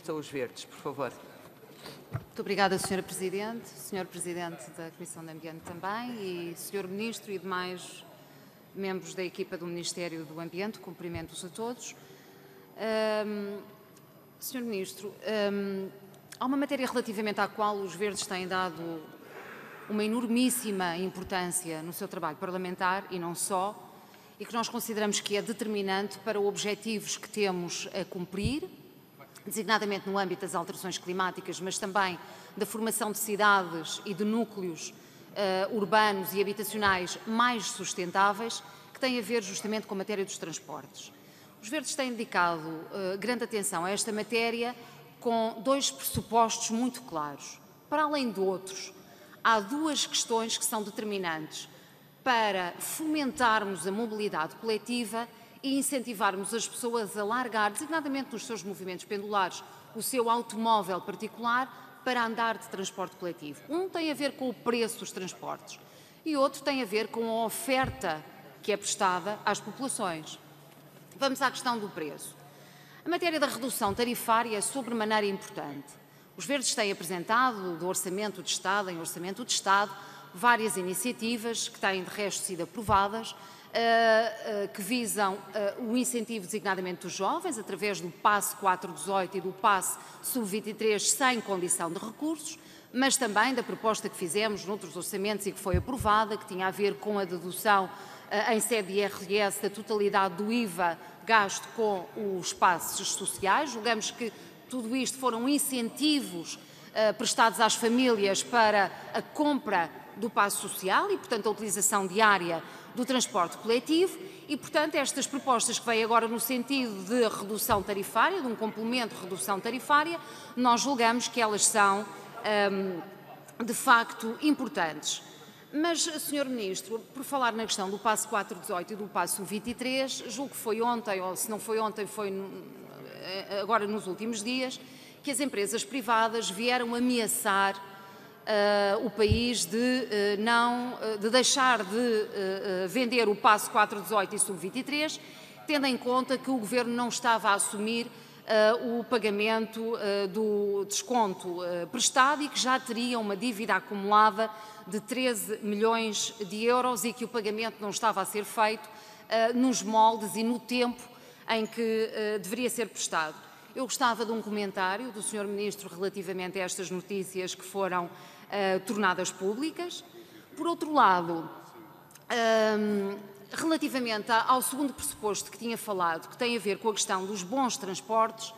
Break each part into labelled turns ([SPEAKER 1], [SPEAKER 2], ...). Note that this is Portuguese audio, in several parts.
[SPEAKER 1] Ministro, aos Verdes, por favor.
[SPEAKER 2] Muito obrigada, Sra. Presidente, Sr. Presidente da Comissão de Ambiente também e Sr. Ministro e demais membros da equipa do Ministério do Ambiente, cumprimento-os a todos. Sr. Ministro, há uma matéria relativamente à qual os Verdes têm dado uma enormíssima importância no seu trabalho parlamentar e não só, e que nós consideramos que é determinante para os objetivos que temos a cumprir, designadamente no âmbito das alterações climáticas, mas também da formação de cidades e de núcleos urbanos e habitacionais mais sustentáveis, que tem a ver justamente com a matéria dos transportes. Os Verdes têm dedicado grande atenção a esta matéria com dois pressupostos muito claros. Para além de outros, há duas questões que são determinantes para fomentarmos a mobilidade coletiva e incentivarmos as pessoas a largar, designadamente nos seus movimentos pendulares, o seu automóvel particular para andar de transporte coletivo. Um tem a ver com o preço dos transportes e outro tem a ver com a oferta que é prestada às populações. Vamos à questão do preço. A matéria da redução tarifária é sobremaneira importante. Os Verdes têm apresentado do Orçamento de Estado em Orçamento de Estado várias iniciativas que têm de resto sido aprovadas, que visam o incentivo designadamente dos jovens, através do PASSE 418 e do PASSE Sub-23 sem condição de recursos, mas também da proposta que fizemos noutros orçamentos e que foi aprovada, que tinha a ver com a dedução em sede de IRS da totalidade do IVA gasto com os passos sociais. Julgamos que tudo isto foram incentivos prestados às famílias para a compra do passo social e, portanto, a utilização diária do transporte coletivo e, portanto, estas propostas que vêm agora no sentido de redução tarifária, de um complemento de redução tarifária, nós julgamos que elas são, de facto, importantes. Mas, Sr. Ministro, por falar na questão do passo 418 e do passo 23, julgo que foi ontem, ou se não foi ontem, foi agora nos últimos dias, que as empresas privadas vieram ameaçar o país de deixar de vender o passo 418 e sub-23, tendo em conta que o Governo não estava a assumir o pagamento do desconto prestado e que já teria uma dívida acumulada de 13 milhões de euros e que o pagamento não estava a ser feito nos moldes e no tempo em que deveria ser prestado. Eu gostava de um comentário do Sr. Ministro relativamente a estas notícias que foram tornadas públicas. Por outro lado, relativamente ao segundo pressuposto que tinha falado, que tem a ver com a questão dos bons transportes,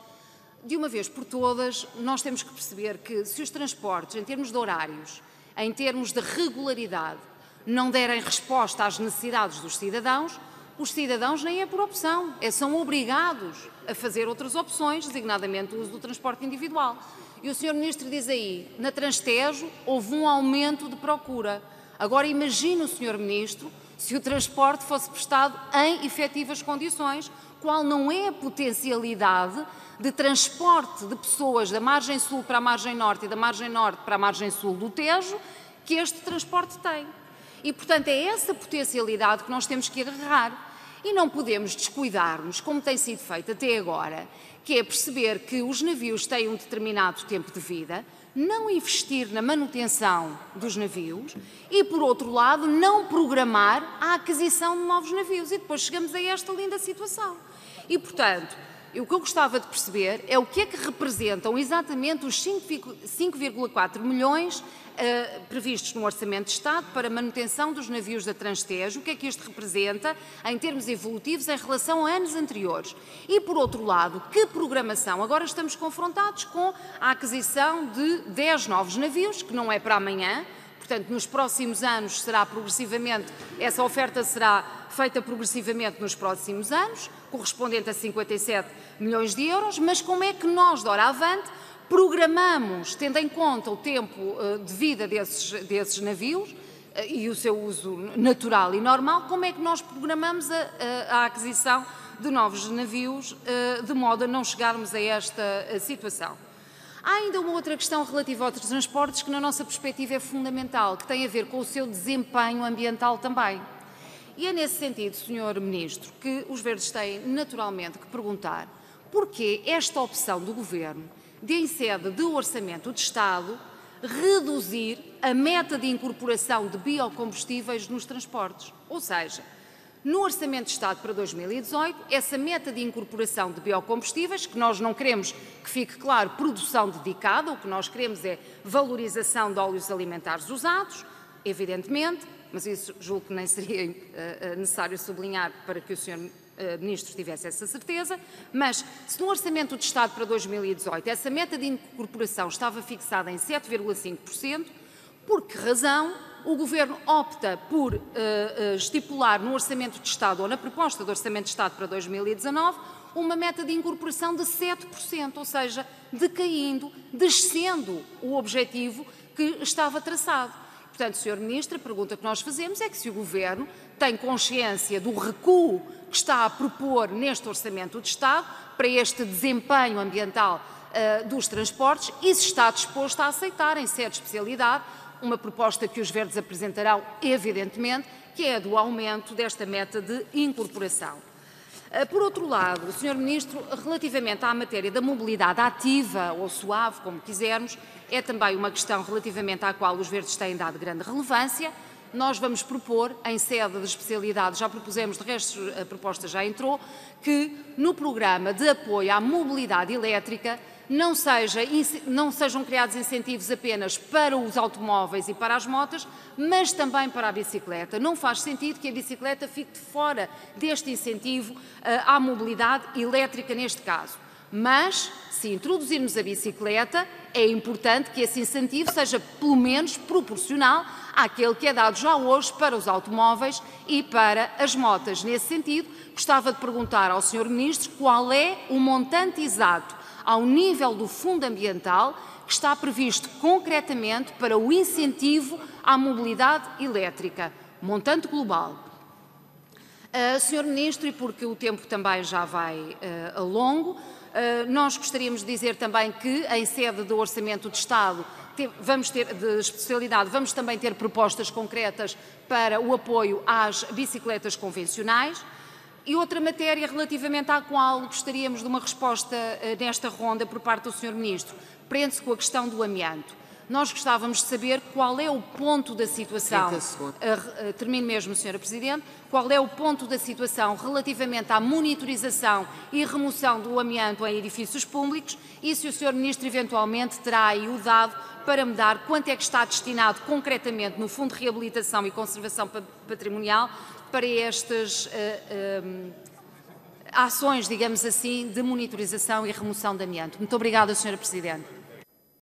[SPEAKER 2] de uma vez por todas, nós temos que perceber que se os transportes, em termos de horários, em termos de regularidade, não derem resposta às necessidades dos cidadãos, os cidadãos nem é por opção, são obrigados a fazer outras opções, designadamente o uso do transporte individual. E o Sr. Ministro diz aí, na Transtejo houve um aumento de procura. Agora imagine o Sr. Ministro se o transporte fosse prestado em efetivas condições, qual não é a potencialidade de transporte de pessoas da margem sul para a margem norte e da margem norte para a margem sul do Tejo que este transporte tem. E, portanto, é essa potencialidade que nós temos que agarrar. E não podemos descuidar-nos, como tem sido feito até agora, que é perceber que os navios têm um determinado tempo de vida, não investir na manutenção dos navios e, por outro lado, não programar a aquisição de novos navios. E depois chegamos a esta linda situação. E, portanto, o que eu gostava de perceber é o que é que representam exatamente os 5,4 milhões previstos no Orçamento de Estado para a manutenção dos navios da Transtejo, o que é que isto representa em termos evolutivos em relação a anos anteriores. E, por outro lado, que programação? Agora estamos confrontados com a aquisição de 10 novos navios, que não é para amanhã, portanto, nos próximos anos será progressivamente, essa oferta será feita progressivamente nos próximos anos, correspondente a 57 milhões de euros, mas como é que nós, de hora avante, programamos, tendo em conta o tempo de vida desses navios e o seu uso natural e normal, como é que nós programamos a aquisição de novos navios de modo a não chegarmos a esta situação? Há ainda uma outra questão relativa aos transportes que, na nossa perspectiva, é fundamental, que tem a ver com o seu desempenho ambiental também. E é nesse sentido, Sr. Ministro, que os Verdes têm naturalmente que perguntar porquê esta opção do Governo de, em sede de Orçamento de Estado, reduzir a meta de incorporação de biocombustíveis nos transportes. Ou seja, no Orçamento de Estado para 2018, essa meta de incorporação de biocombustíveis, que nós não queremos que fique claro produção dedicada, o que nós queremos é valorização de óleos alimentares usados, evidentemente, mas isso julgo que nem seria necessário sublinhar para que o Sr. Ministro tivesse essa certeza, mas se no Orçamento de Estado para 2018 essa meta de incorporação estava fixada em 7,5%, por que razão o Governo opta por estipular no Orçamento de Estado ou na proposta do Orçamento de Estado para 2019 uma meta de incorporação de 7%, ou seja, decaindo, descendo o objetivo que estava traçado. Portanto, Sr. Ministro, a pergunta que nós fazemos é que se o Governo tem consciência do recuo que está a propor neste Orçamento de Estado para este desempenho ambiental dos transportes e se está disposto a aceitar, em sede de especialidade, uma proposta que os Verdes apresentarão, evidentemente, que é a do aumento desta meta de incorporação. Por outro lado, Sr. Ministro, relativamente à matéria da mobilidade ativa ou suave, como quisermos, é também uma questão relativamente à qual os Verdes têm dado grande relevância. Nós vamos propor, em sede de especialidade, já propusemos, de resto a proposta já entrou, que no programa de apoio à mobilidade elétrica não sejam criados incentivos apenas para os automóveis e para as motas, mas também para a bicicleta. Não faz sentido que a bicicleta fique fora deste incentivo à mobilidade elétrica neste caso. Mas, se introduzirmos a bicicleta, é importante que esse incentivo seja, pelo menos, proporcional àquele que é dado já hoje para os automóveis e para as motas. Nesse sentido, gostava de perguntar ao Sr. Ministro qual é o montante exato ao nível do Fundo Ambiental que está previsto concretamente para o incentivo à mobilidade elétrica, montante global. Sr. Ministro, e porque o tempo também já vai a longo, nós gostaríamos de dizer também que, em sede do Orçamento de Estado, vamos ter, de especialidade, vamos também ter propostas concretas para o apoio às bicicletas convencionais. E outra matéria relativamente à qual gostaríamos de uma resposta nesta ronda por parte do Sr. Ministro, prende-se com a questão do amianto. Nós gostávamos de saber qual é o ponto da situação, termino mesmo, Sra. Presidente, qual é o ponto da situação relativamente à monitorização e remoção do amianto em edifícios públicos e se o Sr. Ministro eventualmente terá aí o dado para me dar quanto é que está destinado concretamente no Fundo de Reabilitação e Conservação Patrimonial para estas ações, digamos assim, de monitorização e remoção de amianto. Muito obrigada, Sra. Presidente.